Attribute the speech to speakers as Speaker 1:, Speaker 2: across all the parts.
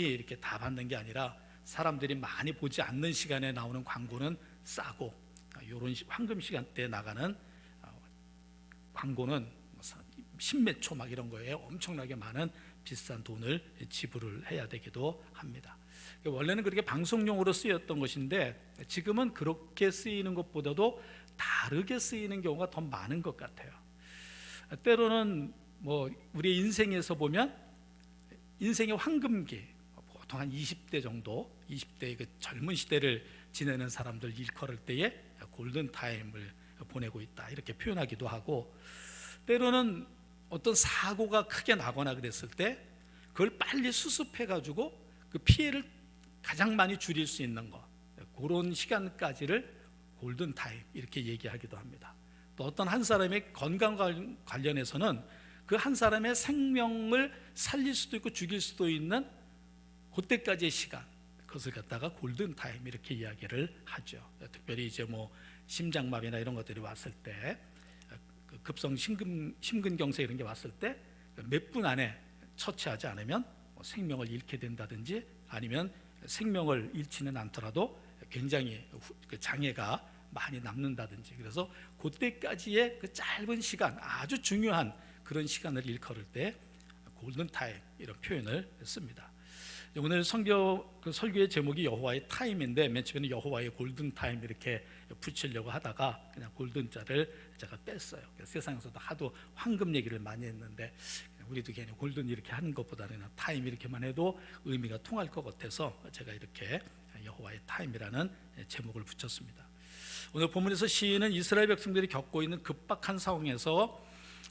Speaker 1: 이렇게 다 받는 게 아니라 사람들이 많이 보지 않는 시간에 나오는 광고는 싸고, 이런 황금 시간대에 나가는 광고는 십몇 초 막 이런 거에 엄청나게 많은 비싼 돈을 지불을 해야 되기도 합니다. 원래는 그렇게 방송용으로 쓰였던 것인데 지금은 그렇게 쓰이는 것보다도 다르게 쓰이는 경우가 더 많은 것 같아요. 때로는 우리 인생에서 보면 인생의 황금기, 보통 한 20대 정도, 20대의 그 젊은 시대를 지내는 사람들 일컬을 때에 골든타임을 보내고 있다 이렇게 표현하기도 하고, 때로는 어떤 사고가 크게 나거나 그랬을 때 그걸 빨리 수습해 가지고 그 피해를 가장 많이 줄일 수 있는 것, 그런 시간까지를 골든타임 이렇게 얘기하기도 합니다. 또 어떤 한 사람의 건강 관련해서는 그 한 사람의 생명을 살릴 수도 있고 죽일 수도 있는 그때까지의 시간, 그것을 갖다가 골든타임 이렇게 이야기를 하죠. 특별히 이제 심장마비나 이런 것들이 왔을 때, 급성 심근경색 이런 게 왔을 때 몇 분 안에 처치하지 않으면 생명을 잃게 된다든지, 아니면 생명을 잃지는 않더라도 굉장히 장애가 많이 남는다든지, 그래서 그때까지의 그 짧은 시간, 아주 중요한 그런 시간을 일컬을 때 골든타임 이런 표현을 씁니다. 오늘 설교의 제목이 여호와의 타임인데 맨 처음에는 여호와의 골든타임 이렇게 붙이려고 하다가 그냥 골든자를 제가 뺐어요. 세상에서도 하도 황금 얘기를 많이 했는데 우리도 괜히 골든 이렇게 하는 것보다는 타임 이렇게만 해도 의미가 통할 것 같아서 제가 이렇게 여호와의 타임이라는 제목을 붙였습니다. 오늘 본문에서 시인은 이스라엘 백성들이 겪고 있는 급박한 상황에서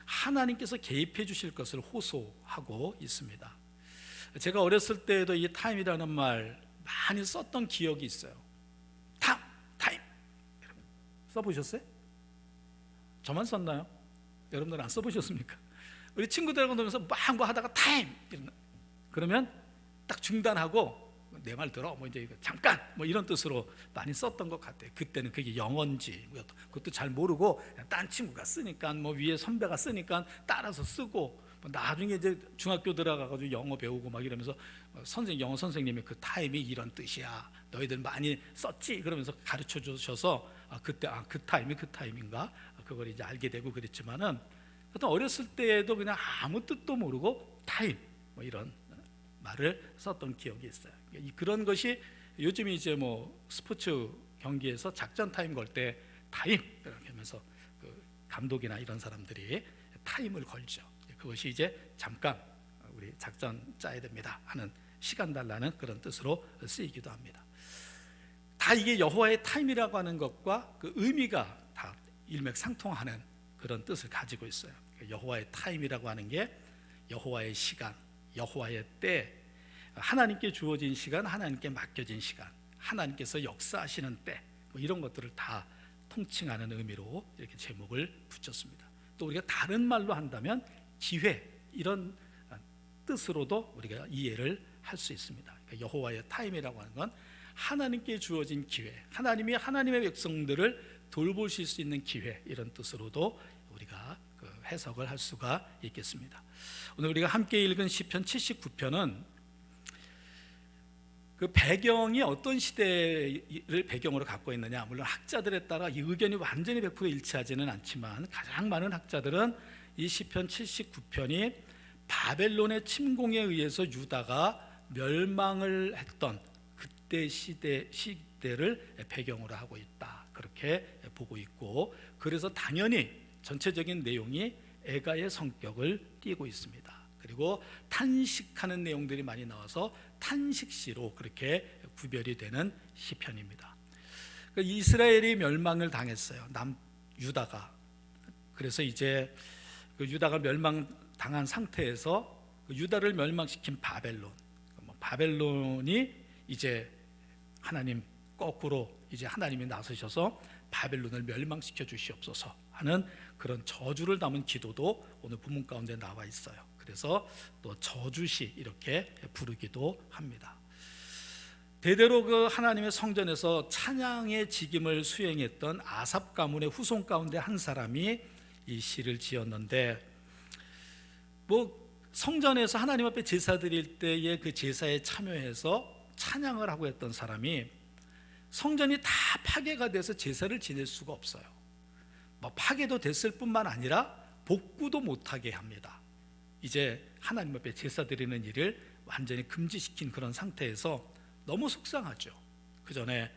Speaker 1: 하나님께서 개입해 주실 것을 호소하고 있습니다. 제가 어렸을 때에도 이 타임이라는 말 많이 썼던 기억이 있어요. 타임 써보셨어요? 저만 썼나요? 여러분들은 안 써보셨습니까? 우리 친구들하고 놀면서 막 하다가 타임 그러면 딱 중단하고 내 말 들어 이제 잠깐 이런 뜻으로 많이 썼던 것 같아요. 그때는 그게 영어인지 그것도 잘 모르고 딴 친구가 쓰니까 위에 선배가 쓰니까 따라서 쓰고, 나중에 이제 중학교 들어가가지고 영어 배우고 막 이러면서 영어 선생님이 그 타임이 이런 뜻이야, 너희들 많이 썼지? 그러면서 가르쳐 주셔서 그때 그 타임이 그 타임인가 그걸 이제 알게 되고 그랬지만은, 하여튼 어렸을 때에도 그냥 아무 뜻도 모르고 타임 이런 말을 썼던 기억이 있어요. 그런 것이 요즘 이제 스포츠 경기에서 작전 타임 걸 때 타임 이렇게 하면서 그 감독이나 이런 사람들이 타임을 걸죠. 그것이 이제 잠깐 우리 작전 짜야 됩니다 하는, 시간 달라는 그런 뜻으로 쓰이기도 합니다. 다 이게 여호와의 타임이라고 하는 것과 그 의미가 다 일맥상통하는 그런 뜻을 가지고 있어요. 여호와의 타임이라고 하는 게 여호와의 시간, 여호와의 때, 하나님께 주어진 시간, 하나님께 맡겨진 시간, 하나님께서 역사하시는 때, 이런 것들을 다 통칭하는 의미로 이렇게 제목을 붙였습니다. 또 우리가 다른 말로 한다면 기회, 이런 뜻으로도 우리가 이해를 할 수 있습니다. 그러니까 여호와의 타임이라고 하는 건 하나님께 주어진 기회, 하나님이 하나님의 백성들을 돌보실 수 있는 기회, 이런 뜻으로도 우리가 해석을 할 수가 있겠습니다. 오늘 우리가 함께 읽은 시편 79편은 그 배경이 어떤 시대를 배경으로 갖고 있느냐, 물론 학자들에 따라 이 의견이 완전히 100% 일치하지는 않지만 가장 많은 학자들은 이 시편 79편이 바벨론의 침공에 의해서 유다가 멸망을 했던 그때 시대를 배경으로 하고 있다, 그렇게 보고 있고, 그래서 당연히 전체적인 내용이 애가의 성격을 띠고 있습니다. 그리고 탄식하는 내용들이 많이 나와서 탄식시로 그렇게 구별이 되는 시편입니다. 이스라엘이 멸망을 당했어요, 유다가. 그래서 이제 그 유다가 멸망당한 상태에서 유다를 멸망시킨 바벨론이 이제 하나님 거꾸로 이제 하나님이 나서셔서 바벨론을 멸망시켜 주시옵소서 하는 그런 저주를 담은 기도도 오늘 본문 가운데 나와 있어요. 그래서 또 저주시 이렇게 부르기도 합니다. 대대로 그 하나님의 성전에서 찬양의 직임을 수행했던 아삽 가문의 후손 가운데 한 사람이 이 시를 지었는데, 성전에서 하나님 앞에 제사 드릴 때의 그 제사에 참여해서 찬양을 하고 했던 사람이 성전이 다 파괴가 돼서 제사를 지낼 수가 없어요. 뭐 파괴도 됐을 뿐만 아니라 복구도 못하게 합니다. 이제 하나님 앞에 제사 드리는 일을 완전히 금지시킨 그런 상태에서 너무 속상하죠. 그 전에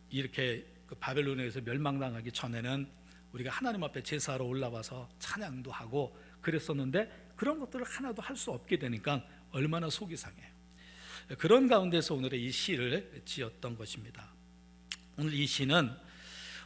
Speaker 1: 이렇게 바벨론에서 멸망당하기 전에는 우리가 하나님 앞에 제사로 올라와서 찬양도 하고 그랬었는데 그런 것들을 하나도 할 수 없게 되니까 얼마나 속이 상해요. 그런 가운데서 오늘의 이 시를 지었던 것입니다. 오늘 이 시는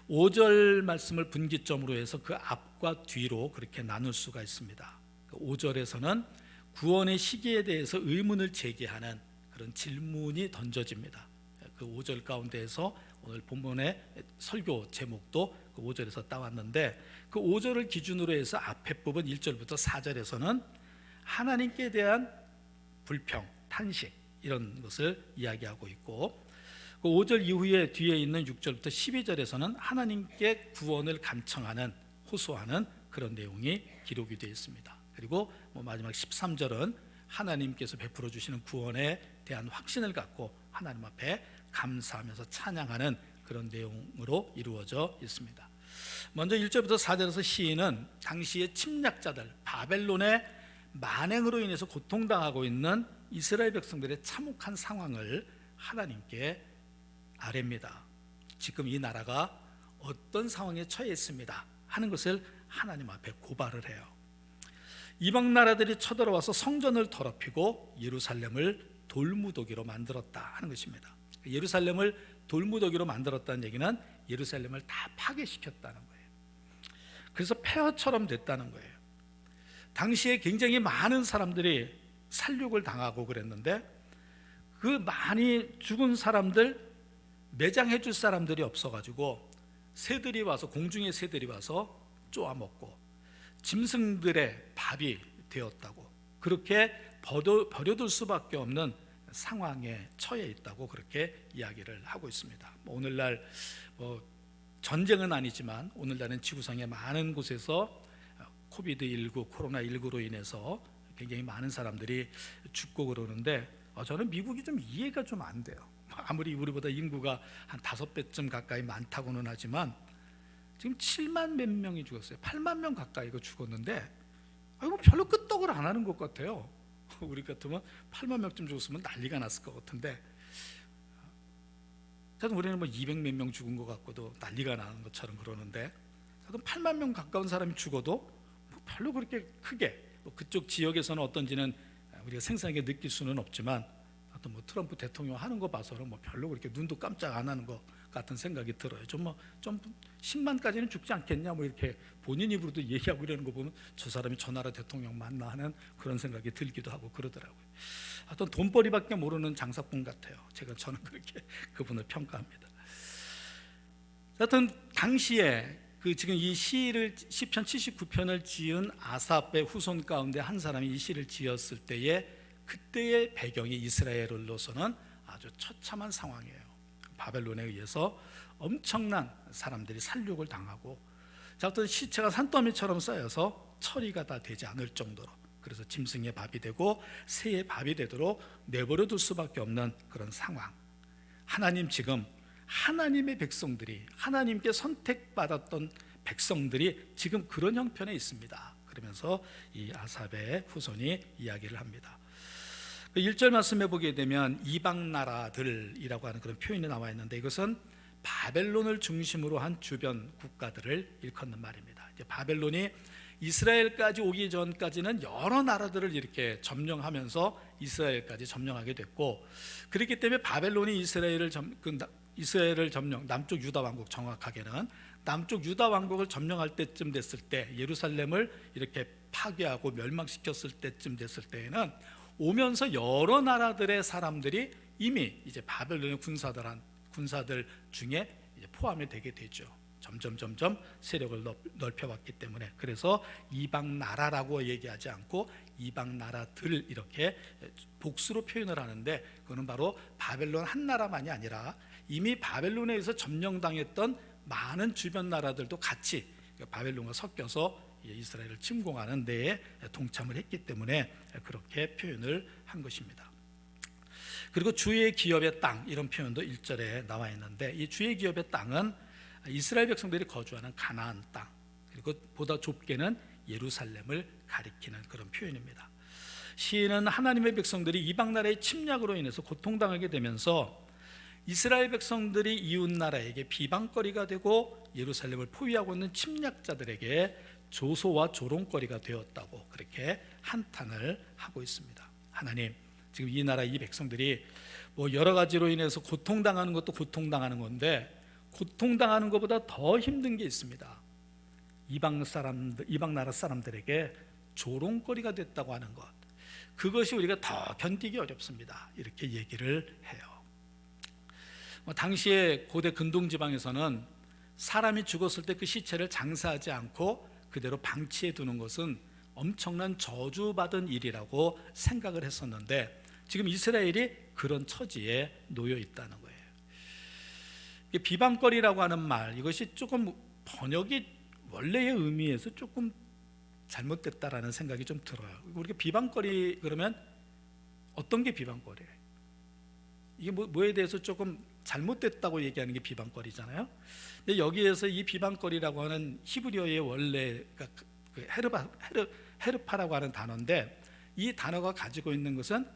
Speaker 1: 5절 말씀을 분기점으로 해서 그 앞과 뒤로 그렇게 나눌 수가 있습니다. 5절에서는 구원의 시기에 대해서 의문을 제기하는 그런 질문이 던져집니다. 그 5절 가운데에서 오늘 본문의 설교 제목도 그 5절에서 따왔는데, 그 5절을 기준으로 해서 앞에 부분 1절부터 4절에서는 하나님께 대한 불평, 탄식 이런 것을 이야기하고 있고, 그 5절 이후에 뒤에 있는 6절부터 12절에서는 하나님께 구원을 간청하는, 호소하는 그런 내용이 기록이 되어 있습니다. 그리고 마지막 13절은 하나님께서 베풀어 주시는 구원에 대한 확신을 갖고 하나님 앞에 감사하면서 찬양하는 그런 내용으로 이루어져 있습니다. 먼저 1절부터 4절에서 시인은 당시의 침략자들, 바벨론의 만행으로 인해서 고통당하고 있는 이스라엘 백성들의 참혹한 상황을 하나님께 아뢰입니다. 지금 이 나라가 어떤 상황에 처해 있습니다 하는 것을 하나님 앞에 고발을 해요. 이방 나라들이 쳐들어와서 성전을 더럽히고 예루살렘을 돌무더기로 만들었다 하는 것입니다. 예루살렘을 돌무더기로 만들었다는 얘기는 예루살렘을 다 파괴시켰다는 거예요. 그래서 폐허처럼 됐다는 거예요. 당시에 굉장히 많은 사람들이 살육을 당하고 그랬는데 그 많이 죽은 사람들 매장해 줄 사람들이 없어가지고 새들이 와서, 공중의 새들이 와서 쪼아먹고 짐승들의 밥이 되었다고, 그렇게 버려둘 수밖에 없는 상황에 처해 있다고 그렇게 이야기를 하고 있습니다. 오늘날 전쟁은 아니지만 오늘날은 지구상의 많은 곳에서 코비드19, 코로나19로 인해서 굉장히 많은 사람들이 죽고 그러는데 저는 미국이 좀 이해가 좀 안 돼요. 아무리 우리보다 인구가 한 5배쯤 가까이 많다고는 하지만 지금 7만 몇 명이 죽었어요. 8만 명 가까이가 죽었는데 별로 끄떡을 안 하는 것 같아요. 우리 같으면 8만 명쯤 죽었으면 난리가 났을 것 같은데, 우리는 200몇 명 죽은 것 같고도 난리가 나는 것처럼 그러는데, 8만 명 가까운 사람이 죽어도 별로 그렇게 크게, 그쪽 지역에서는 어떤지는 우리가 생생하게 느낄 수는 없지만 하여튼 트럼프 대통령 하는 거 봐서는 별로 그렇게 눈도 깜짝 안 하는 것 같은 생각이 들어요. 좀 10만까지는 죽지 않겠냐 이렇게 본인 입으로도 얘기하고 이러는 거 보면 저 사람이 저 나라 대통령 맞나 하는 그런 생각이 들기도 하고 그러더라고요. 하여튼 돈벌이밖에 모르는 장사꾼 같아요. 저는 그렇게 그분을 평가합니다. 하여튼 당시에 지금 이 시를, 시편 79편을 지은 아삽의 후손 가운데 한 사람이 이 시를 지었을 때에 그때의 배경이 이스라엘로서는 아주 처참한 상황이에요. 바벨론에 의해서 엄청난 사람들이 살육을 당하고, 어떤 시체가 산더미처럼 쌓여서 처리가 다 되지 않을 정도로, 그래서 짐승의 밥이 되고 새의 밥이 되도록 내버려 둘 수밖에 없는 그런 상황. 하나님, 지금 하나님의 백성들이, 하나님께 선택받았던 백성들이 지금 그런 형편에 있습니다. 그러면서 이 아삽의 후손이 이야기를 합니다. 1절 말씀해 보게 되면 이방 나라들이라고 하는 그런 표현이 나와 있는데, 이것은 바벨론을 중심으로 한 주변 국가들을 일컫는 말입니다. 이제 바벨론이 이스라엘까지 오기 전까지는 여러 나라들을 이렇게 점령하면서 이스라엘까지 점령하게 됐고, 그렇기 때문에 바벨론이 이스라엘을 점령, 남쪽 유다 왕국, 정확하게는 남쪽 유다 왕국을 점령할 때쯤 됐을 때, 예루살렘을 이렇게 파괴하고 멸망시켰을 때쯤 됐을 때에는 오면서 여러 나라들의 사람들이 이미 이제 바벨론의 군사들 중에 이제 포함이 되게 되죠. 점점 세력을 넓혀왔기 때문에. 그래서 이방 나라라고 얘기하지 않고 이방 나라들 이렇게 복수로 표현을 하는데, 그거는 바로 바벨론 한 나라만이 아니라 이미 바벨론에 의해서 점령당했던 많은 주변 나라들도 같이 바벨론과 섞여서 이스라엘을 침공하는 데에 동참을 했기 때문에 그렇게 표현을 한 것입니다. 그리고 주의 기업의 땅, 이런 표현도 1절에 나와 있는데, 이 주의 기업의 땅은 이스라엘 백성들이 거주하는 가나안 땅, 그리고 보다 좁게는 예루살렘을 가리키는 그런 표현입니다. 시인은 하나님의 백성들이 이방 나라의 침략으로 인해서 고통당하게 되면서 이스라엘 백성들이 이웃 나라에게 비방거리가 되고 예루살렘을 포위하고 있는 침략자들에게 조소와 조롱거리가 되었다고 그렇게 한탄을 하고 있습니다. 하나님, 지금 이 나라 이 백성들이 뭐 여러 가지로 인해서 고통당하는 것도 고통당하는 건데, 고통당하는 것보다 더 힘든 게 있습니다. 이방 나라 사람들에게 조롱거리가 됐다고 하는 것, 그것이 우리가 더 견디기 어렵습니다. 이렇게 얘기를 해요. 당시에 고대 근동 지방에서는 사람이 죽었을 때 그 시체를 장사하지 않고 그대로 방치해 두는 것은 엄청난 저주받은 일이라고 생각을 했었는데, 지금 이스라엘이 그런 처지에 놓여 있다는 거예요. 비방거리라고 하는 말, 이것이 조금 번역이 원래의 의미에서 조금 잘못됐다라는 생각이 좀 들어요. 우리가 비방거리 그러면 어떤 게 비방거리예요? 이게 뭐에 대해서 조금 잘못됐다고 얘기하는 게 비방거리잖아요. 근데 여기에서 이 비방거리라고 하는 히브리어의 원래가 그 헤르파라고 하는 단어인데, 이 단어가 가지고 있는 것은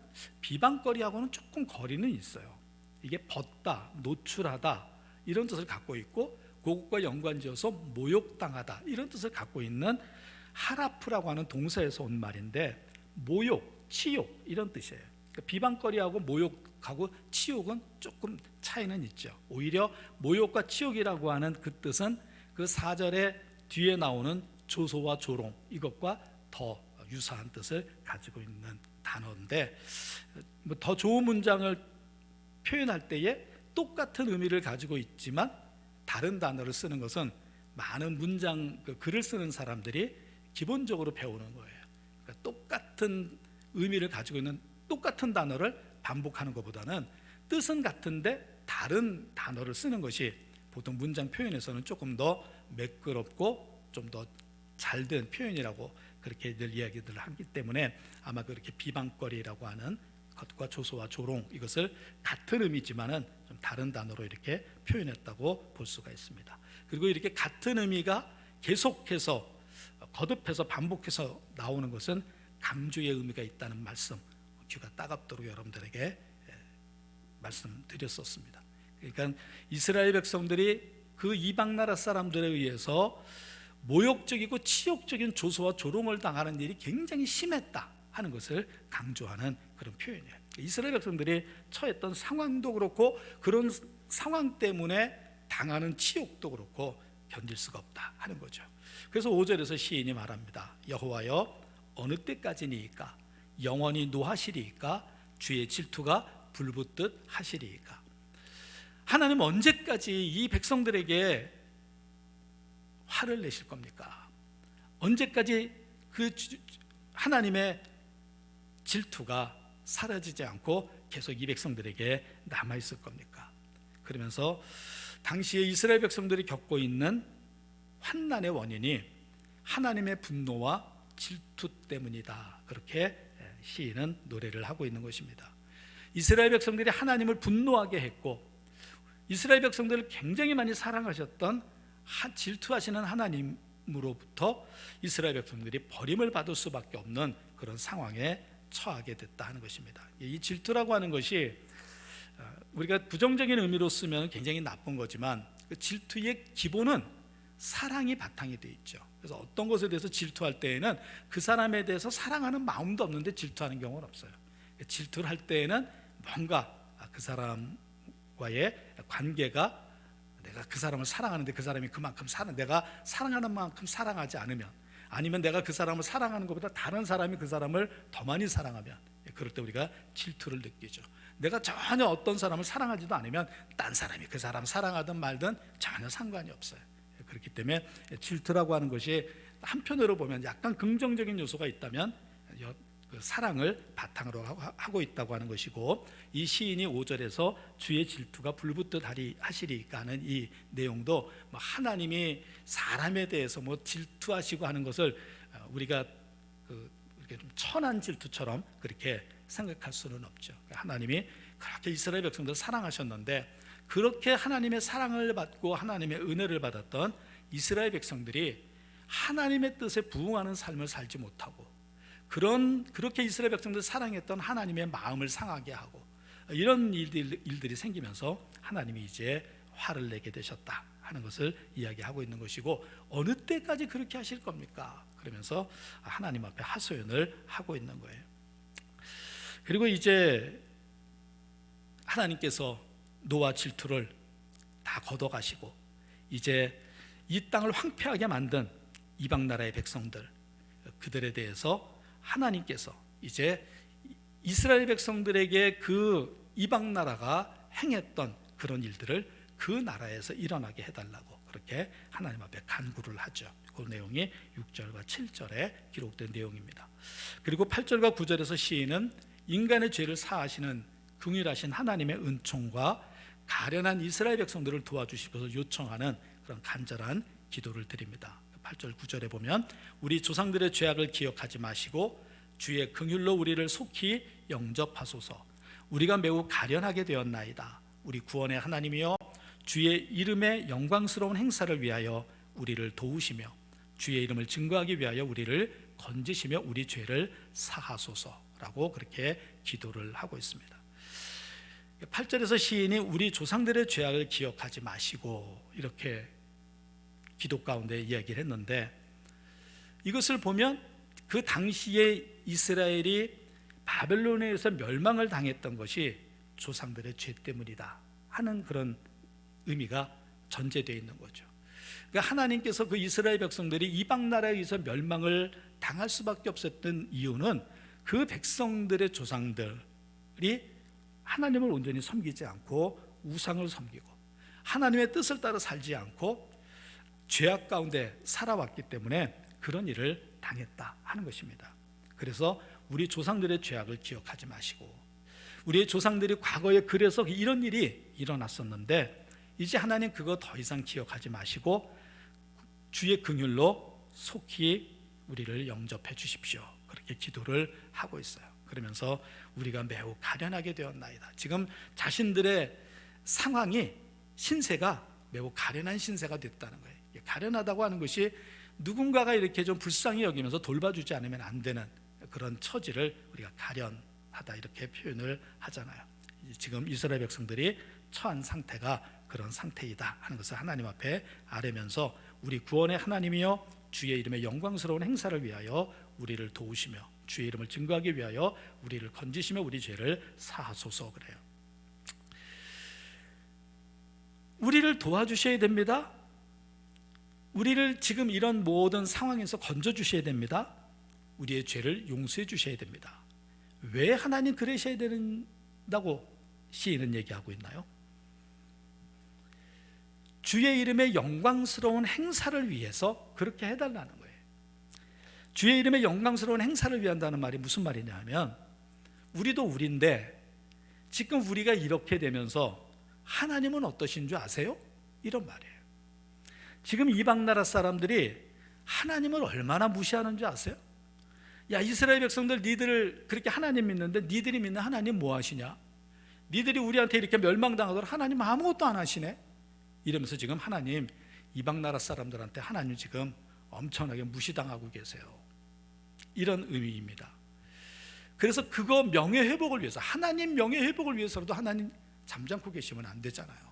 Speaker 1: 비방거리하고는 조금 거리는 있어요. 이게 벗다, 노출하다 이런 뜻을 갖고 있고, 그것과 연관지어서 모욕당하다 이런 뜻을 갖고 있는 하라프라고 하는 동사에서 온 말인데, 모욕, 치욕 이런 뜻이에요. 그러니까 비방거리하고 모욕하고 치욕은 조금 차이는 있죠. 오히려 모욕과 치욕이라고 하는 그 뜻은 그 4절에 뒤에 나오는 조소와 조롱, 이것과 더 유사한 뜻을 가지고 있는 단어인데, 더 좋은 문장을 표현할 때에 똑같은 의미를 가지고 있지만 다른 단어를 쓰는 것은 많은 문장 글을 쓰는 사람들이 기본적으로 배우는 거예요. 그러니까 똑같은 의미를 가지고 있는 똑같은 단어를 반복하는 것보다는 뜻은 같은데 다른 단어를 쓰는 것이 보통 문장 표현에서는 조금 더 매끄럽고 좀 더 잘된 표현이라고 그렇게 늘 이야기들을 하기 때문에, 아마 그렇게 비방거리라고 하는 것과 조소와 조롱, 이것을 같은 의미지만은 좀 다른 단어로 이렇게 표현했다고 볼 수가 있습니다. 그리고 이렇게 같은 의미가 계속해서 거듭해서 반복해서 나오는 것은 강조의 의미가 있다는 말씀, 귀가 따갑도록 여러분들에게 말씀드렸었습니다. 그러니까 이스라엘 백성들이 그 이방 나라 사람들에 의해서 모욕적이고 치욕적인 조소와 조롱을 당하는 일이 굉장히 심했다 하는 것을 강조하는 그런 표현이에요. 이스라엘 백성들이 처했던 상황도 그렇고, 그런 상황 때문에 당하는 치욕도 그렇고 견딜 수가 없다 하는 거죠. 그래서 5절에서 시인이 말합니다. 여호와여, 어느 때까지니이까? 영원히 노하시리이까? 주의 질투가 불붙듯 하시리이까? 하나님 언제까지 이 백성들에게 화를 내실 겁니까? 언제까지 그 하나님의 질투가 사라지지 않고 계속 이 백성들에게 남아있을 겁니까? 그러면서 당시에 이스라엘 백성들이 겪고 있는 환난의 원인이 하나님의 분노와 질투 때문이다, 그렇게 시인은 노래를 하고 있는 것입니다. 이스라엘 백성들이 하나님을 분노하게 했고, 이스라엘 백성들을 굉장히 많이 사랑하셨던 질투하시는 하나님으로부터 이스라엘 백성들이 버림을 받을 수밖에 없는 그런 상황에 처하게 됐다 하는 것입니다. 이 질투라고 하는 것이 우리가 부정적인 의미로 쓰면 굉장히 나쁜 거지만, 그 질투의 기본은 사랑이 바탕이 되어 있죠. 그래서 어떤 것에 대해서 질투할 때에는 그 사람에 대해서 사랑하는 마음도 없는데 질투하는 경우는 없어요. 질투를 할 때에는 뭔가 그 사람과의 관계가, 내가 그 사람을 사랑하는데 그 사람이 그만큼 내가 사랑하는 만큼 사랑하지 않으면, 아니면 내가 그 사람을 사랑하는 것보다 다른 사람이 그 사람을 더 많이 사랑하면, 그럴 때 우리가 질투를 느끼죠. 내가 전혀 어떤 사람을 사랑하지도 않으면 딴 사람이 그 사람 사랑하든 말든 전혀 상관이 없어요. 그렇기 때문에 질투라고 하는 것이 한편으로 보면 약간 긍정적인 요소가 있다면 그 사랑을 바탕으로 하고 있다고 하는 것이고, 이 시인이 5절에서 주의 질투가 불붙듯 하시리까 하는 이 내용도 하나님이 사람에 대해서 질투하시고 하는 것을 우리가 이렇게 좀 천한 질투처럼 그렇게 생각할 수는 없죠. 하나님이 그렇게 이스라엘 백성들을 사랑하셨는데, 그렇게 하나님의 사랑을 받고 하나님의 은혜를 받았던 이스라엘 백성들이 하나님의 뜻에 부응하는 삶을 살지 못하고, 그렇게 이스라엘 백성들을 사랑했던 하나님의 마음을 상하게 하고, 이런 일들이 생기면서 하나님이 이제 화를 내게 되셨다 하는 것을 이야기하고 있는 것이고, 어느 때까지 그렇게 하실 겁니까? 그러면서 하나님 앞에 하소연을 하고 있는 거예요. 그리고 이제 하나님께서 노와 질투를 다 걷어가시고 이제 이 땅을 황폐하게 만든 이방 나라의 백성들, 그들에 대해서 하나님께서 이제 이스라엘 백성들에게 그 이방 나라가 행했던 그런 일들을 그 나라에서 일어나게 해달라고 그렇게 하나님 앞에 간구를 하죠. 그 내용이 6절과 7절에 기록된 내용입니다. 그리고 8절과 9절에서 시인은 인간의 죄를 사하시는 긍휼하신 하나님의 은총과 가련한 이스라엘 백성들을 도와주시고서 요청하는 그런 간절한 기도를 드립니다. 8절 9절에 보면 우리 조상들의 죄악을 기억하지 마시고 주의 긍휼로 우리를 속히 영접하소서. 우리가 매우 가련하게 되었나이다. 우리 구원의 하나님이여, 주의 이름의 영광스러운 행사를 위하여 우리를 도우시며 주의 이름을 증거하기 위하여 우리를 건지시며 우리 죄를 사하소서라고 그렇게 기도를 하고 있습니다. 8절에서 시인이 우리 조상들의 죄악을 기억하지 마시고 이렇게 기도 가운데 이야기를 했는데, 이것을 보면 그 당시에 이스라엘이 바벨론에 의해서 멸망을 당했던 것이 조상들의 죄 때문이다 하는 그런 의미가 전제되어 있는 거죠. 그러니까 하나님께서 그 이스라엘 백성들이 이방 나라에 의해서 멸망을 당할 수밖에 없었던 이유는 그 백성들의 조상들이 하나님을 온전히 섬기지 않고 우상을 섬기고 하나님의 뜻을 따라 살지 않고 죄악 가운데 살아왔기 때문에 그런 일을 당했다 하는 것입니다. 그래서 우리 조상들의 죄악을 기억하지 마시고, 우리의 조상들이 과거에 그래서 이런 일이 일어났었는데 이제 하나님 그거 더 이상 기억하지 마시고 주의 긍휼로 속히 우리를 영접해 주십시오. 그렇게 기도를 하고 있어요. 그러면서 우리가 매우 가련하게 되었나이다. 지금 자신들의 상황이, 신세가 매우 가련한 신세가 됐다는 거예요. 가련하다고 하는 것이 누군가가 이렇게 좀 불쌍히 여기면서 돌봐주지 않으면 안 되는 그런 처지를 우리가 가련하다 이렇게 표현을 하잖아요. 지금 이스라엘 백성들이 처한 상태가 그런 상태이다 하는 것을 하나님 앞에 아뢰면서 우리 구원의 하나님이여, 주의 이름의 영광스러운 행사를 위하여 우리를 도우시며 주의 이름을 증거하기 위하여 우리를 건지시며 우리 죄를 사하소서 그래요. 우리를 도와주셔야 됩니다. 우리를 지금 이런 모든 상황에서 건져주셔야 됩니다. 우리의 죄를 용서해 주셔야 됩니다. 왜 하나님 그러셔야 된다고 시인은 얘기하고 있나요? 주의 이름의 영광스러운 행사를 위해서 그렇게 해달라는 거예요. 주의 이름의 영광스러운 행사를 위한다는 말이 무슨 말이냐 하면, 우리도 우리인데 지금 우리가 이렇게 되면서 하나님은 어떠신 줄 아세요? 이런 말이에요. 지금 이방 나라 사람들이 하나님을 얼마나 무시하는 줄 아세요? 야, 이스라엘 백성들, 니들 그렇게 하나님 믿는데 니들이 믿는 하나님 뭐 하시냐? 니들이 우리한테 이렇게 멸망당하도록 하나님 아무것도 안 하시네? 이러면서 지금 하나님, 이방 나라 사람들한테 하나님 지금 엄청나게 무시당하고 계세요. 이런 의미입니다. 그래서 그거 명예회복을 위해서, 하나님 명예회복을 위해서라도 하나님 잠잠고 계시면 안 되잖아요.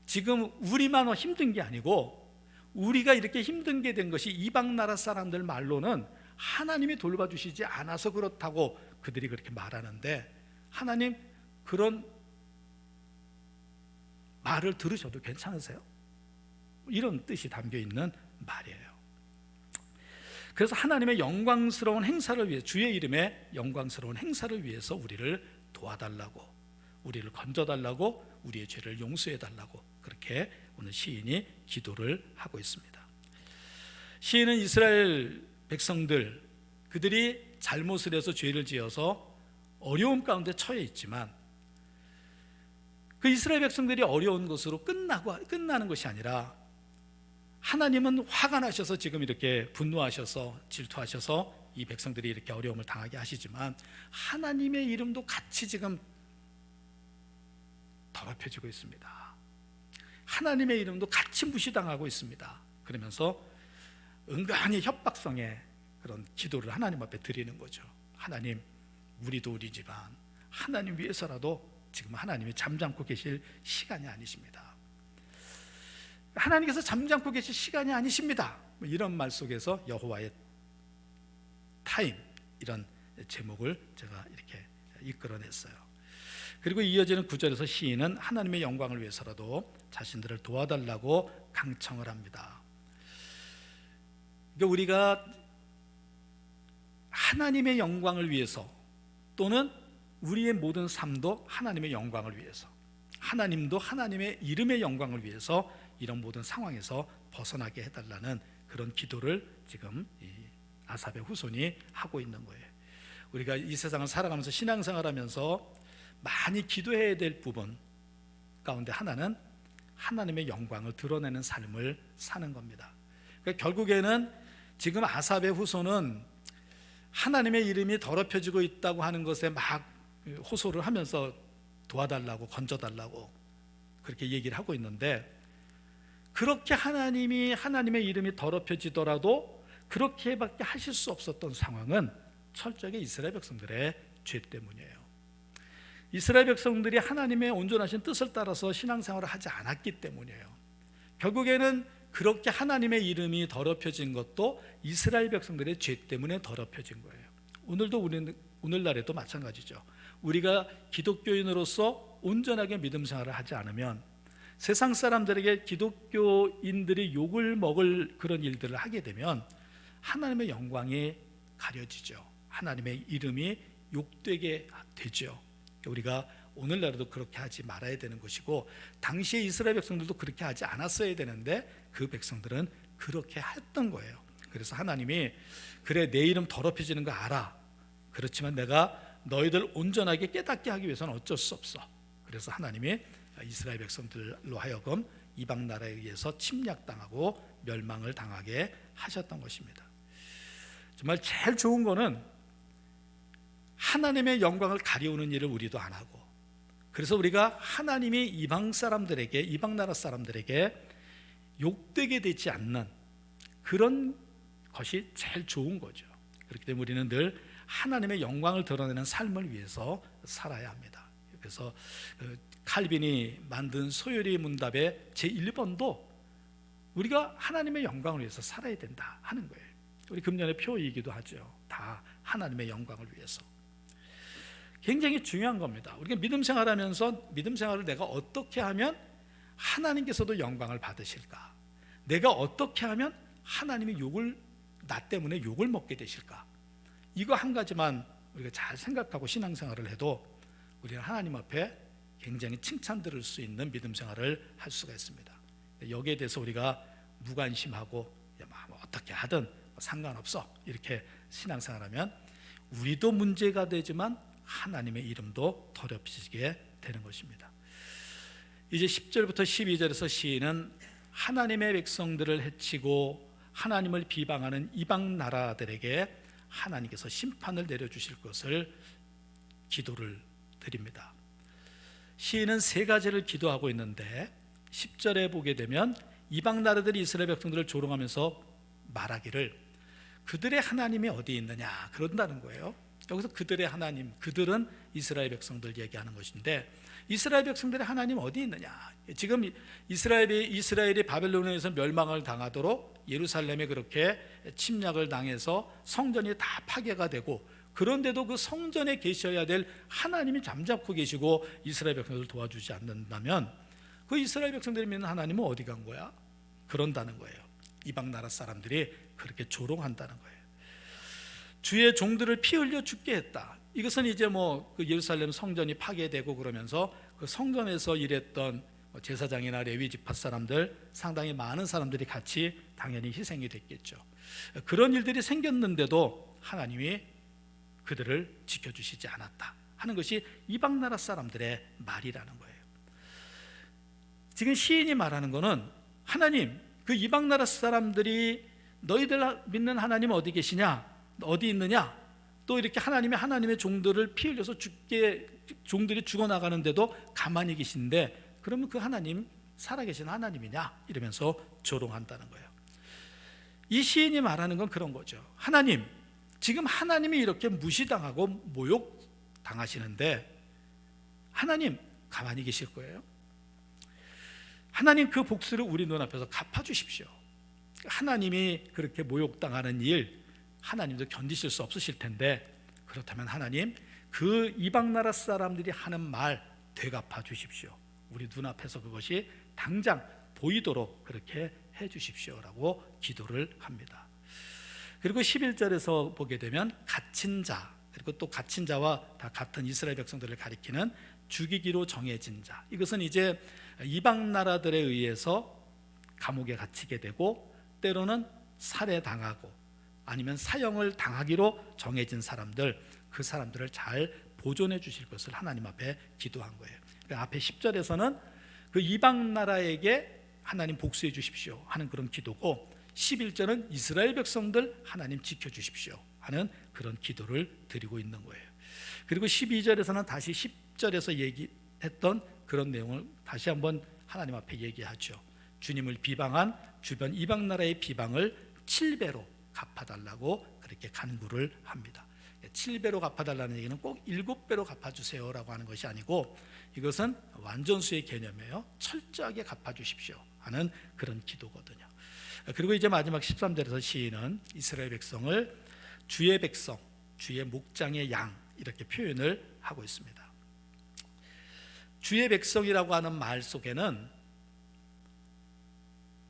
Speaker 1: 지금 우리만 힘든 게 아니고 우리가 이렇게 힘든 게 된 것이 이방 나라 사람들 말로는 하나님이 돌봐주시지 않아서 그렇다고 그들이 그렇게 말하는데, 하나님 그런 말을 들으셔도 괜찮으세요? 이런 뜻이 담겨 있는 말이에요. 그래서 하나님의 영광스러운 행사를 위해, 주의 이름의 영광스러운 행사를 위해서 우리를 도와달라고, 우리를 건져달라고, 우리의 죄를 용서해달라고 그렇게 오늘 시인이 기도를 하고 있습니다. 시인은 이스라엘 백성들, 그들이 잘못을 해서 죄를 지어서 어려움 가운데 처해 있지만 그 이스라엘 백성들이 어려운 것으로 끝나는 것이 아니라 하나님은 화가 나셔서 지금 이렇게 분노하셔서 질투하셔서 이 백성들이 이렇게 어려움을 당하게 하시지만 하나님의 이름도 같이 지금 더럽혀지고 있습니다. 하나님의 이름도 같이 무시당하고 있습니다. 그러면서 은근히 협박성의 그런 기도를 하나님 앞에 드리는 거죠. 하나님, 우리도 우리지만 하나님 위해서라도 지금 하나님이 잠잠고 계실 시간이 아니십니다. 하나님께서 잠잠고 계실 시간이 아니십니다. 이런 말 속에서 여호와의 타임, 이런 제목을 제가 이렇게 이끌어냈어요. 그리고 이어지는 9절에서 시인은 하나님의 영광을 위해서라도 자신들을 도와달라고 강청을 합니다. 그러니까 우리가 하나님의 영광을 위해서 또는 우리의 모든 삶도 하나님의 영광을 위해서, 하나님도 하나님의 이름의 영광을 위해서 이런 모든 상황에서 벗어나게 해달라는 그런 기도를 지금 이 아삽의 후손이 하고 있는 거예요. 우리가 이 세상을 살아가면서 신앙생활하면서 많이 기도해야 될 부분 가운데 하나는 하나님의 영광을 드러내는 삶을 사는 겁니다. 그러니까 결국에는 지금 아삽의 후손은 하나님의 이름이 더럽혀지고 있다고 하는 것에 막 호소를 하면서 도와달라고, 건져달라고 그렇게 얘기를 하고 있는데, 그렇게 하나님의 이름이 더럽혀지더라도 그렇게밖에 하실 수 없었던 상황은 철저하게 이스라엘 백성들의 죄 때문이에요. 이스라엘 백성들이 하나님의 온전하신 뜻을 따라서 신앙생활을 하지 않았기 때문이에요. 결국에는 그렇게 하나님의 이름이 더럽혀진 것도 이스라엘 백성들의 죄 때문에 더럽혀진 거예요. 오늘날에도 마찬가지죠. 우리가 기독교인으로서 온전하게 믿음 생활을 하지 않으면 세상 사람들에게 기독교인들이 욕을 먹을 그런 일들을 하게 되면 하나님의 영광이 가려지죠. 하나님의 이름이 욕되게 되죠. 우리가 오늘날에도 그렇게 하지 말아야 되는 것이고, 당시에 이스라엘 백성들도 그렇게 하지 않았어야 되는데 그 백성들은 그렇게 했던 거예요. 그래서 하나님이, 그래, 내 이름 더럽혀지는 거 알아. 그렇지만 내가 너희들 온전하게 깨닫게 하기 위해서는 어쩔 수 없어. 그래서 하나님이 이스라엘 백성들로 하여금 이방 나라에 의해서 침략당하고 멸망을 당하게 하셨던 것입니다. 정말 제일 좋은 거는 하나님의 영광을 가리우는 일을 우리도 안 하고, 그래서 우리가 하나님이 이방 나라 사람들에게 욕되게 되지 않는 그런 것이 제일 좋은 거죠. 그렇기 때문에 우리는 늘 하나님의 영광을 드러내는 삶을 위해서 살아야 합니다. 그래서 칼빈이 만든 소요리 문답의 제1번도 우리가 하나님의 영광을 위해서 살아야 된다 하는 거예요. 우리 금년의 표이기도 하죠. 다 하나님의 영광을 위해서. 굉장히 중요한 겁니다. 우리가 믿음 생활하면서 믿음 생활을 내가 어떻게 하면 하나님께서도 영광을 받으실까? 내가 어떻게 하면 하나님이 나 때문에 욕을 먹게 되실까? 이거 한 가지만 우리가 잘 생각하고 신앙생활을 해도 우리는 하나님 앞에 굉장히 칭찬 들을 수 있는 믿음 생활을 할 수가 있습니다. 여기에 대해서 우리가 무관심하고 어떻게 하든 상관없어 이렇게 신앙생활하면 우리도 문제가 되지만 하나님의 이름도 더럽혀지게 되는 것입니다. 이제 10절부터 12절에서 시인은 하나님의 백성들을 해치고 하나님을 비방하는 이방 나라들에게 하나님께서 심판을 내려주실 것을 기도를 드립니다. 시인은 세 가지를 기도하고 있는데 10절에 보게 되면 이방 나라들이 이스라엘 백성들을 조롱하면서 말하기를 그들의 하나님이 어디 있느냐 그런다는 거예요. 여기서 그들의 하나님, 그들은 이스라엘 백성들 얘기하는 것인데, 이스라엘 백성들의 하나님 어디 있느냐? 지금 이스라엘이 바벨론에서 멸망을 당하도록 예루살렘에 그렇게 침략을 당해서 성전이 다 파괴가 되고, 그런데도 그 성전에 계셔야 될 하나님이 잠자코 계시고 이스라엘 백성들을 도와주지 않는다면 그 이스라엘 백성들이 믿는 하나님은 어디 간 거야? 그런다는 거예요. 이방 나라 사람들이 그렇게 조롱한다는 거예요. 주의 종들을 피 흘려 죽게 했다. 이것은 이제 그 예루살렘 성전이 파괴되고 그러면서 그 성전에서 일했던 제사장이나 레위 지파 사람들, 상당히 많은 사람들이 같이 당연히 희생이 됐겠죠. 그런 일들이 생겼는데도 하나님이 그들을 지켜주시지 않았다 하는 것이 이방 나라 사람들의 말이라는 거예요. 지금 시인이 말하는 것은 하나님, 그 이방 나라 사람들이 너희들 믿는 하나님 어디 계시냐, 어디 있느냐, 또 이렇게 하나님의 종들을 피 흘려서 종들이 죽어나가는데도 가만히 계신데 그러면 그 하나님 살아계신 하나님이냐 이러면서 조롱한다는 거예요. 이 시인이 말하는 건 그런 거죠. 하나님, 지금 하나님이 이렇게 무시당하고 모욕당하시는데 하나님 가만히 계실 거예요? 하나님 그 복수를 우리 눈앞에서 갚아주십시오. 하나님이 그렇게 모욕당하는 일 하나님도 견디실 수 없으실 텐데 그렇다면 하나님 그 이방 나라 사람들이 하는 말 되갚아 주십시오. 우리 눈앞에서 그것이 당장 보이도록 그렇게 해 주십시오라고 기도를 합니다. 그리고 11절에서 보게 되면 갇힌 자, 그리고 또 갇힌 자와 다 같은 이스라엘 백성들을 가리키는 죽이기로 정해진 자, 이것은 이제 이방 나라들에 의해서 감옥에 갇히게 되고 때로는 살해당하고 아니면 사형을 당하기로 정해진 사람들, 그 사람들을 잘 보존해 주실 것을 하나님 앞에 기도한 거예요. 그러니까 앞에 10절에서는 그 이방 나라에게 하나님 복수해 주십시오 하는 그런 기도고, 11절은 이스라엘 백성들 하나님 지켜주십시오 하는 그런 기도를 드리고 있는 거예요. 그리고 12절에서는 다시 10절에서 얘기했던 그런 내용을 다시 한번 하나님 앞에 얘기하죠. 주님을 비방한 주변 이방 나라의 비방을 7배로 갚아달라고 그렇게 간구를 합니다. 7배로 갚아달라는 얘기는 꼭 7배로 갚아주세요라고 하는 것이 아니고 이것은 완전수의 개념이에요. 철저하게 갚아주십시오 하는 그런 기도거든요. 그리고 이제 마지막 13절에서 시인은 이스라엘 백성을 주의 백성, 주의 목장의 양 이렇게 표현을 하고 있습니다. 주의 백성이라고 하는 말 속에는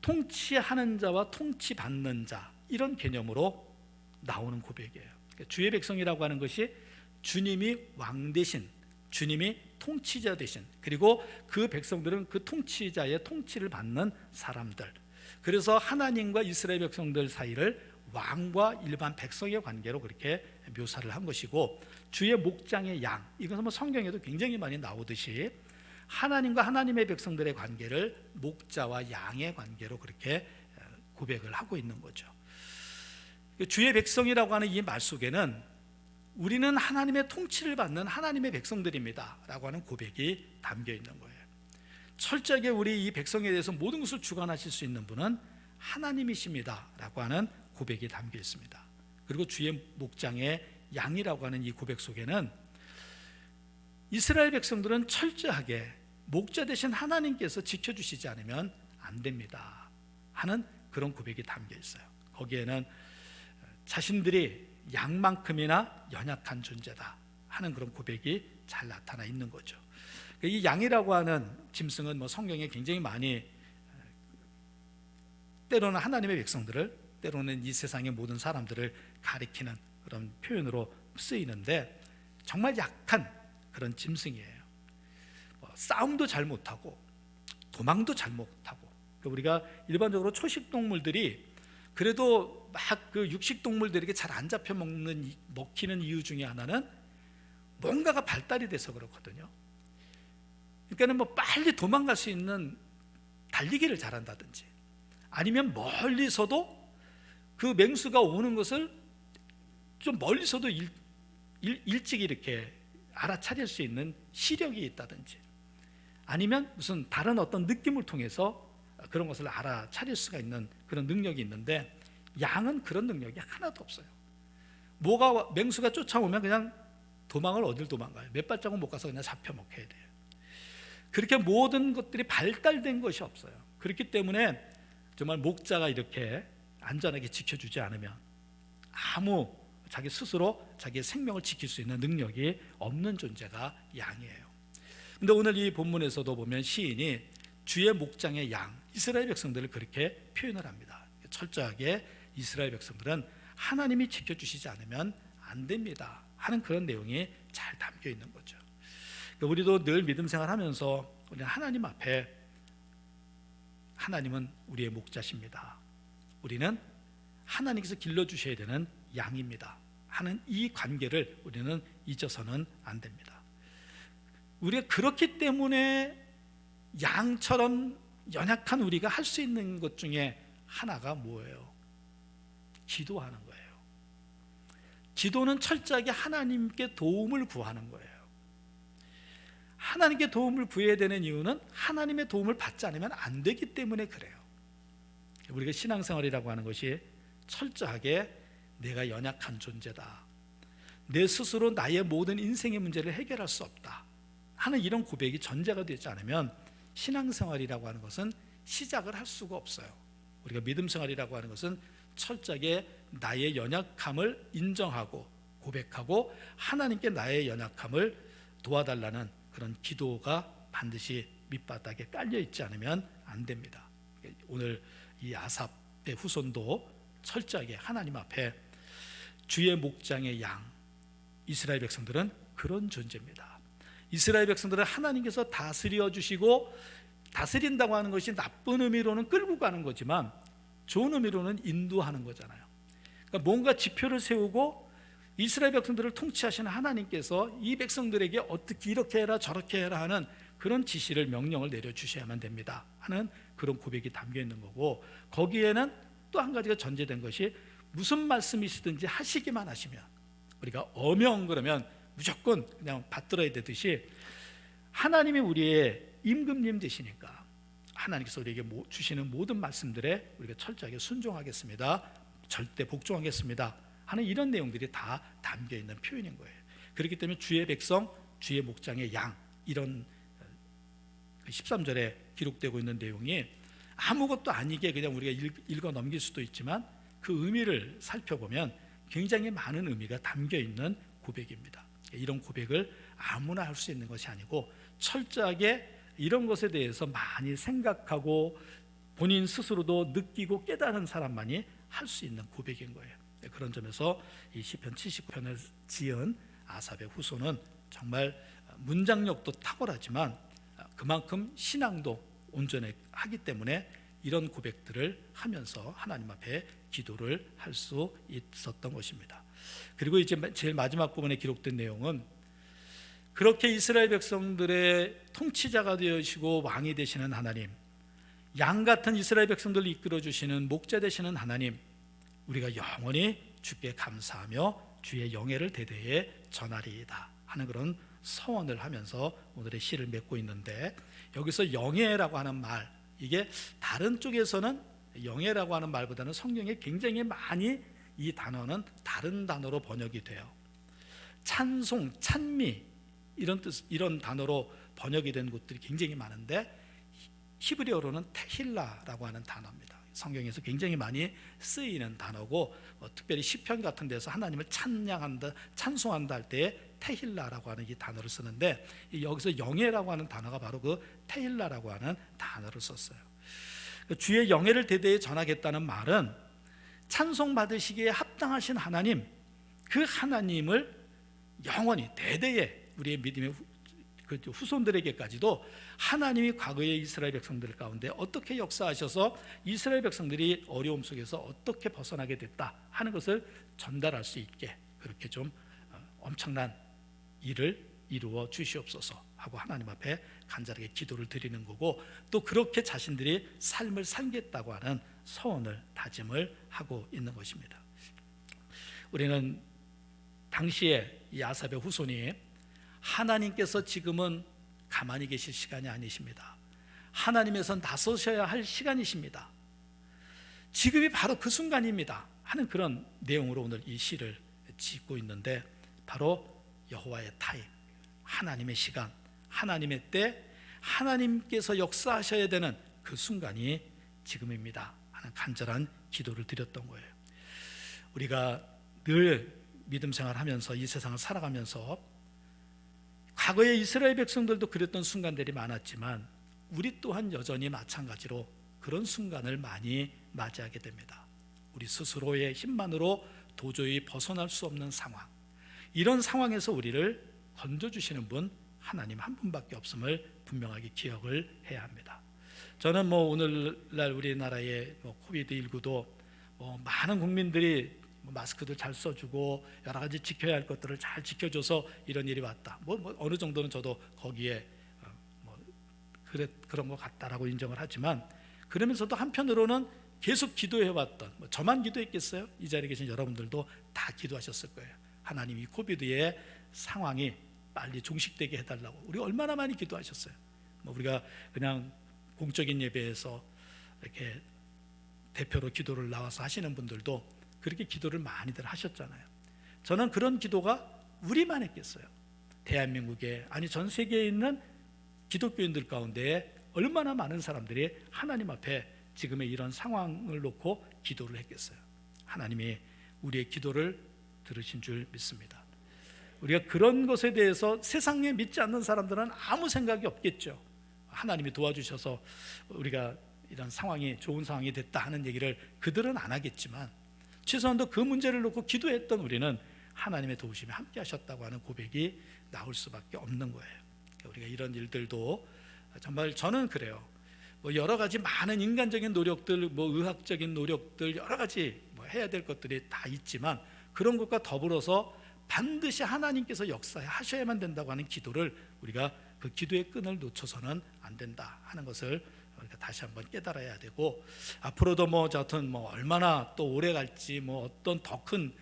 Speaker 1: 통치하는 자와 통치받는 자 이런 개념으로 나오는 고백이에요. 그러니까 주의 백성이라고 하는 것이 주님이 왕 대신, 주님이 통치자 대신, 그리고 그 백성들은 그 통치자의 통치를 받는 사람들. 그래서 하나님과 이스라엘 백성들 사이를 왕과 일반 백성의 관계로 그렇게 묘사를 한 것이고, 주의 목장의 양, 이것은 성경에도 굉장히 많이 나오듯이 하나님과 하나님의 백성들의 관계를 목자와 양의 관계로 그렇게 고백을 하고 있는 거죠. 주의 백성이라고 하는 이 말 속에는 우리는 하나님의 통치를 받는 하나님의 백성들입니다 라고 하는 고백이 담겨 있는 거예요. 철저하게 우리 이 백성에 대해서 모든 것을 주관하실 수 있는 분은 하나님이십니다 라고 하는 고백이 담겨 있습니다. 그리고 주의 목장의 양이라고 하는 이 고백 속에는 이스라엘 백성들은 철저하게 목자 되신 하나님께서 지켜주시지 않으면 안 됩니다 하는 그런 고백이 담겨 있어요. 거기에는 자신들이 양만큼이나 연약한 존재다 하는 그런 고백이 잘 나타나 있는 거죠. 이 양이라고 하는 짐승은 성경에 굉장히 많이, 때로는 하나님의 백성들을, 때로는 이 세상의 모든 사람들을 가리키는 그런 표현으로 쓰이는데 정말 약한 그런 짐승이에요. 싸움도 잘 못하고 도망도 잘 못하고. 우리가 일반적으로 초식 동물들이 그래도 막 그 육식 동물들에게 잘 안 잡혀 먹히는 이유 중에 하나는 뭔가가 발달이 돼서 그렇거든요. 그러니까 빨리 도망갈 수 있는 달리기를 잘한다든지 아니면 멀리서도 그 맹수가 오는 것을 좀 멀리서도 일찍 이렇게 알아차릴 수 있는 시력이 있다든지 아니면 무슨 다른 어떤 느낌을 통해서 그런 것을 알아차릴 수가 있는 그런 능력이 있는데, 양은 그런 능력이 하나도 없어요. 맹수가 쫓아오면 그냥 도망을 어딜 도망가요? 몇 발자국 못 가서 그냥 잡혀 먹혀야 돼요. 그렇게 모든 것들이 발달된 것이 없어요. 그렇기 때문에 정말 목자가 이렇게 안전하게 지켜주지 않으면 아무 자기 스스로 자기의 생명을 지킬 수 있는 능력이 없는 존재가 양이에요. 근데 오늘 이 본문에서도 보면 시인이 주의 목장의 양, 이스라엘 백성들을 그렇게 표현을 합니다. 철저하게 이스라엘 백성들은 하나님이 지켜주시지 않으면 안 됩니다 하는 그런 내용이 잘 담겨 있는 거죠. 우리도 늘 믿음 생활하면서 우리는 하나님 앞에 하나님은 우리의 목자십니다. 우리는 하나님께서 길러주셔야 되는 양입니다 하는 이 관계를 우리는 잊어서는 안 됩니다. 우리가 그렇기 때문에 양처럼 연약한 우리가 할 수 있는 것 중에 하나가 뭐예요? 기도하는 거예요. 기도는 철저하게 하나님께 도움을 구하는 거예요. 하나님께 도움을 구해야 되는 이유는 하나님의 도움을 받지 않으면 안 되기 때문에 그래요. 우리가 신앙생활이라고 하는 것이 철저하게 내가 연약한 존재다, 내 스스로 나의 모든 인생의 문제를 해결할 수 없다 하는 이런 고백이 전제가 되지 않으면 신앙생활이라고 하는 것은 시작을 할 수가 없어요. 우리가 믿음생활이라고 하는 것은 철저하게 나의 연약함을 인정하고 고백하고 하나님께 나의 연약함을 도와달라는 그런 기도가 반드시 밑바닥에 깔려 있지 않으면 안 됩니다. 오늘 이 아삽의 후손도 철저하게 하나님 앞에 주의 목장의 양, 이스라엘 백성들은 그런 존재입니다. 이스라엘 백성들은 하나님께서 다스려 주시고, 다스린다고 하는 것이 나쁜 의미로는 끌고 가는 거지만 좋은 의미로는 인도하는 거잖아요. 그러니까 뭔가 지표를 세우고 이스라엘 백성들을 통치하시는 하나님께서 이 백성들에게 어떻게 이렇게 해라 저렇게 해라 하는 그런 지시를, 명령을 내려주셔야만 됩니다 하는 그런 고백이 담겨 있는 거고, 거기에는 또 한 가지가 전제된 것이 무슨 말씀이시든지 하시기만 하시면, 우리가 어명 그러면 무조건 그냥 받들어야 되듯이 하나님이 우리의 임금님 되시니까 하나님께서 우리에게 주시는 모든 말씀들에 우리가 철저하게 순종하겠습니다, 절대 복종하겠습니다 하는 이런 내용들이 다 담겨 있는 표현인 거예요. 그렇기 때문에 주의 백성, 주의 목장의 양, 이런 13절에 기록되고 있는 내용이 아무것도 아니게 그냥 우리가 읽어 넘길 수도 있지만 그 의미를 살펴보면 굉장히 많은 의미가 담겨 있는 고백입니다. 이런 고백을 아무나 할 수 있는 것이 아니고 철저하게 이런 것에 대해서 많이 생각하고 본인 스스로도 느끼고 깨달은 사람만이 할 수 있는 고백인 거예요. 그런 점에서 이 시편 79편을 지은 아삽의 후손은 정말 문장력도 탁월하지만 그만큼 신앙도 온전하기 때문에 이런 고백들을 하면서 하나님 앞에 기도를 할 수 있었던 것입니다. 그리고 이제 제일 마지막 부분에 기록된 내용은 그렇게 이스라엘 백성들의 통치자가 되시고 왕이 되시는 하나님, 양 같은 이스라엘 백성들을 이끌어 주시는 목자 되시는 하나님, 우리가 영원히 주께 감사하며 주의 영예를 대대에 전하리이다 하는 그런 서원을 하면서 오늘의 시를 맺고 있는데, 여기서 영예라고 하는 말, 이게 다른 쪽에서는 영예라고 하는 말보다는 성경에 굉장히 많이 이 단어는 다른 단어로 번역이 돼요. 찬송, 찬미 이런 단어로 번역이 된 곳들이 굉장히 많은데 히브리어로는 테힐라라고 하는 단어입니다. 성경에서 굉장히 많이 쓰이는 단어고, 특별히 시편 같은 데서 하나님을 찬양한다, 찬송한다 할 때에 테힐라라고 하는 이 단어를 쓰는데, 여기서 영예라고 하는 단어가 바로 그 테힐라라고 하는 단어를 썼어요. 주의 영예를 대대에 전하겠다는 말은 찬송 받으시기에 합당하신 하나님, 그 하나님을 영원히 대대에 우리의 믿음의 후손들에게까지도 하나님이 과거의 이스라엘 백성들 가운데 어떻게 역사하셔서 이스라엘 백성들이 어려움 속에서 어떻게 벗어나게 됐다 하는 것을 전달할 수 있게 그렇게 좀 엄청난 일을 이루어 주시옵소서 하고 하나님 앞에 간절하게 기도를 드리는 거고, 또 그렇게 자신들이 삶을 살겠다고 하는 서원을, 다짐을 하고 있는 것입니다. 우리는 당시에 이 아삽의 후손이 하나님께서 지금은 가만히 계실 시간이 아니십니다. 하나님에서 나서셔야 할 시간이십니다. 지금이 바로 그 순간입니다 하는 그런 내용으로 오늘 이 시를 짓고 있는데, 바로 여호와의 타임, 하나님의 시간, 하나님의 때, 하나님께서 역사하셔야 되는 그 순간이 지금입니다 하는 간절한 기도를 드렸던 거예요. 우리가 늘 믿음 생활하면서 이 세상을 살아가면서 과거의 이스라엘 백성들도 그랬던 순간들이 많았지만 우리 또한 여전히 마찬가지로 그런 순간을 많이 맞이하게 됩니다. 우리 스스로의 힘만으로 도저히 벗어날 수 없는 상황, 이런 상황에서 우리를 건져주시는 분 하나님 한 분밖에 없음을 분명하게 기억을 해야 합니다. 저는 오늘날 우리나라의 코비드19도 많은 국민들이 마스크도 잘 써주고 여러 가지 지켜야 할 것들을 잘 지켜줘서 이런 일이 왔다. 어느 정도는 저도 거기에 그런 것 같다라고 인정을 하지만, 그러면서도 한편으로는 계속 기도해왔던, 저만 기도했겠어요? 이 자리에 계신 여러분들도 다 기도하셨을 거예요. 하나님, 이 코비드의 상황이 빨리 종식되게 해달라고 우리 얼마나 많이 기도하셨어요. 우리가 그냥 공적인 예배에서 이렇게 대표로 기도를 나와서 하시는 분들도 그렇게 기도를 많이들 하셨잖아요. 저는 그런 기도가 우리만 했겠어요? 대한민국에, 아니 전 세계에 있는 기독교인들 가운데 얼마나 많은 사람들이 하나님 앞에 지금의 이런 상황을 놓고 기도를 했겠어요? 하나님이 우리의 기도를 들으신 줄 믿습니다. 우리가 그런 것에 대해서 세상에 믿지 않는 사람들은 아무 생각이 없겠죠. 하나님이 도와주셔서 우리가 이런 상황이 좋은 상황이 됐다 하는 얘기를 그들은 안 하겠지만, 최소한도 그 문제를 놓고 기도했던 우리는 하나님의 도우심이 함께 하셨다고 하는 고백이 나올 수밖에 없는 거예요. 우리가 이런 일들도 정말 저는 그래요. 여러 가지 많은 인간적인 노력들, 의학적인 노력들, 여러 가지 해야 될 것들이 다 있지만, 그런 것과 더불어서 반드시 하나님께서 역사하셔야만 된다고 하는 기도를, 우리가 그 기도의 끈을 놓쳐서는 안 된다 하는 것을 우리가 다시 한번 깨달아야 되고, 앞으로도 저하여튼 얼마나 또 오래 갈지, 어떤 더 큰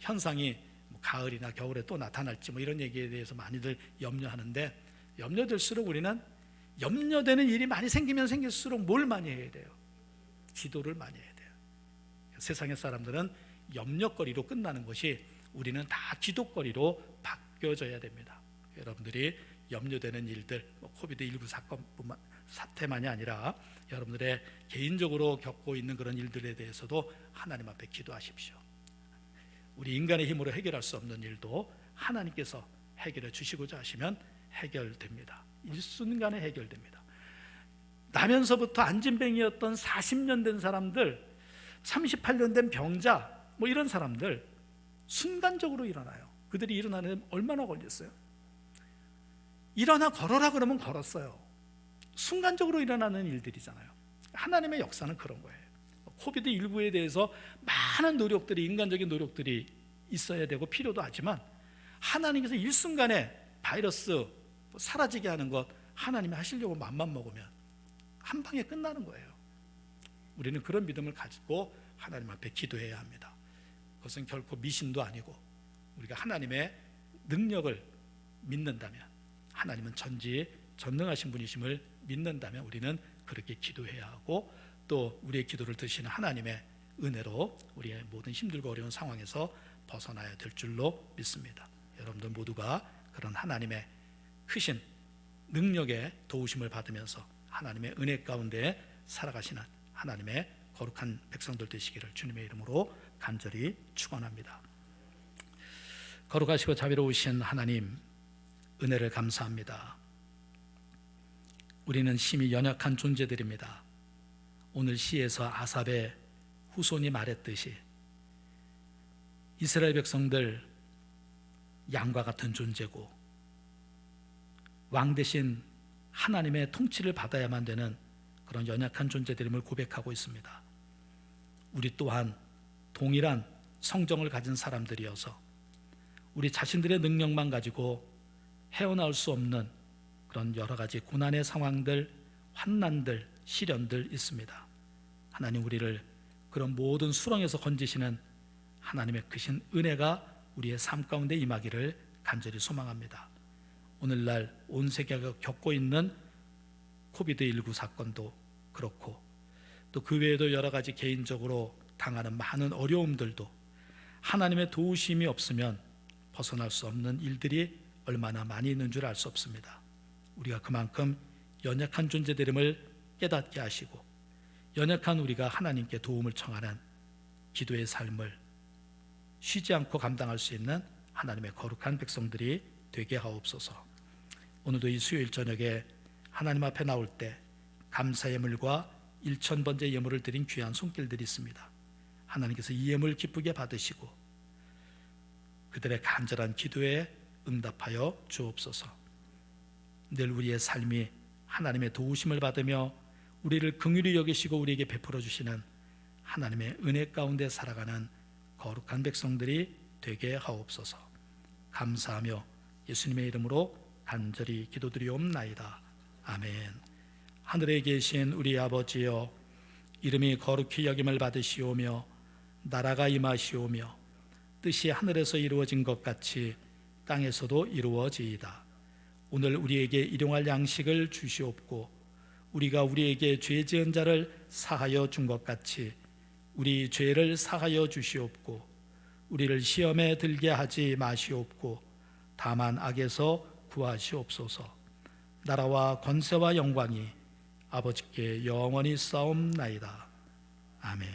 Speaker 1: 현상이 가을이나 겨울에 또 나타날지 이런 얘기에 대해서 많이들 염려하는데, 염려될수록 우리는 염려되는 일이 많이 생기면 생길수록 뭘 많이 해야 돼요? 기도를 많이 해야 돼요. 세상의 사람들은 염려거리로 끝나는 것이, 우리는 다 기도거리로 바뀌어져야 됩니다. 여러분들이 염려되는 일들, 코비드19 사태만이 아니라 여러분들의 개인적으로 겪고 있는 그런 일들에 대해서도 하나님 앞에 기도하십시오. 우리 인간의 힘으로 해결할 수 없는 일도 하나님께서 해결해 주시고자 하시면 해결됩니다. 일순간에 해결됩니다. 나면서부터 안진뱅이였던 40년 된 사람들, 38년 된 병자, 이런 사람들 순간적으로 일어나요. 그들이 일어나는 얼마나 걸렸어요? 일어나 걸어라 그러면 걸었어요. 순간적으로 일어나는 일들이잖아요. 하나님의 역사는 그런 거예요. 코비드19에 대해서 많은 노력들이, 인간적인 노력들이 있어야 되고 필요도 하지만, 하나님께서 일순간에 바이러스 사라지게 하는 것 하나님이 하시려고 맘만 먹으면 한 방에 끝나는 거예요. 우리는 그런 믿음을 가지고 하나님 앞에 기도해야 합니다. 그것은 결코 미신도 아니고, 우리가 하나님의 능력을 믿는다면, 하나님은 전능하신 분이심을 믿는다면 우리는 그렇게 기도해야 하고, 또 우리의 기도를 들으시는 하나님의 은혜로 우리의 모든 힘들고 어려운 상황에서 벗어나야 될 줄로 믿습니다. 여러분들 모두가 그런 하나님의 크신 능력의 도우심을 받으면서 하나님의 은혜 가운데 살아가시는 하나님의 거룩한 백성들 되시기를 주님의 이름으로 간절히 축원합니다. 거룩하시고 자비로우신 하나님, 은혜를 감사합니다. 우리는 심히 연약한 존재들입니다. 오늘 시에서 아삽의 후손이 말했듯이 이스라엘 백성들 양과 같은 존재고, 왕 대신 하나님의 통치를 받아야만 되는 그런 연약한 존재들임을 고백하고 있습니다. 우리 또한 동일한 성정을 가진 사람들이어서 우리 자신들의 능력만 가지고 헤어나올 수 없는 그런 여러 가지 고난의 상황들, 환난들, 시련들 있습니다. 하나님, 우리를 그런 모든 수렁에서 건지시는 하나님의 크신 은혜가 우리의 삶 가운데 임하기를 간절히 소망합니다. 오늘날 온 세계가 겪고 있는 코비드19 사건도 그렇고, 또 그 외에도 여러 가지 개인적으로 당하는 많은 어려움들도 하나님의 도우심이 없으면 벗어날 수 없는 일들이 얼마나 많이 있는 줄 알 수 없습니다. 우리가 그만큼 연약한 존재들임을 깨닫게 하시고, 연약한 우리가 하나님께 도움을 청하는 기도의 삶을 쉬지 않고 감당할 수 있는 하나님의 거룩한 백성들이 되게 하옵소서. 오늘도 이 수요일 저녁에 하나님 앞에 나올 때 감사 예물과 1000번째 예물을 드린 귀한 손길들이 있습니다. 하나님께서 이 예물 기쁘게 받으시고 그들의 간절한 기도에 응답하여 주옵소서. 늘 우리의 삶이 하나님의 도우심을 받으며 우리를 긍휼히 여기시고 우리에게 베풀어 주시는 하나님의 은혜 가운데 살아가는 거룩한 백성들이 되게 하옵소서. 감사하며 예수님의 이름으로 간절히 기도드리옵나이다. 아멘. 하늘에 계신 우리 아버지여, 이름이 거룩히 여김을 받으시오며 나라가 임하시오며 뜻이 하늘에서 이루어진 것 같이 땅에서도 이루어지이다. 오늘 우리에게 일용할 양식을 주시옵고 우리가 우리에게 죄 지은 자를 사하여 준 것 같이 우리 죄를 사하여 주시옵고 우리를 시험에 들게 하지 마시옵고 다만 악에서 구하시옵소서. 나라와 권세와 영광이 아버지께 영원히 싸움나이다. 아멘.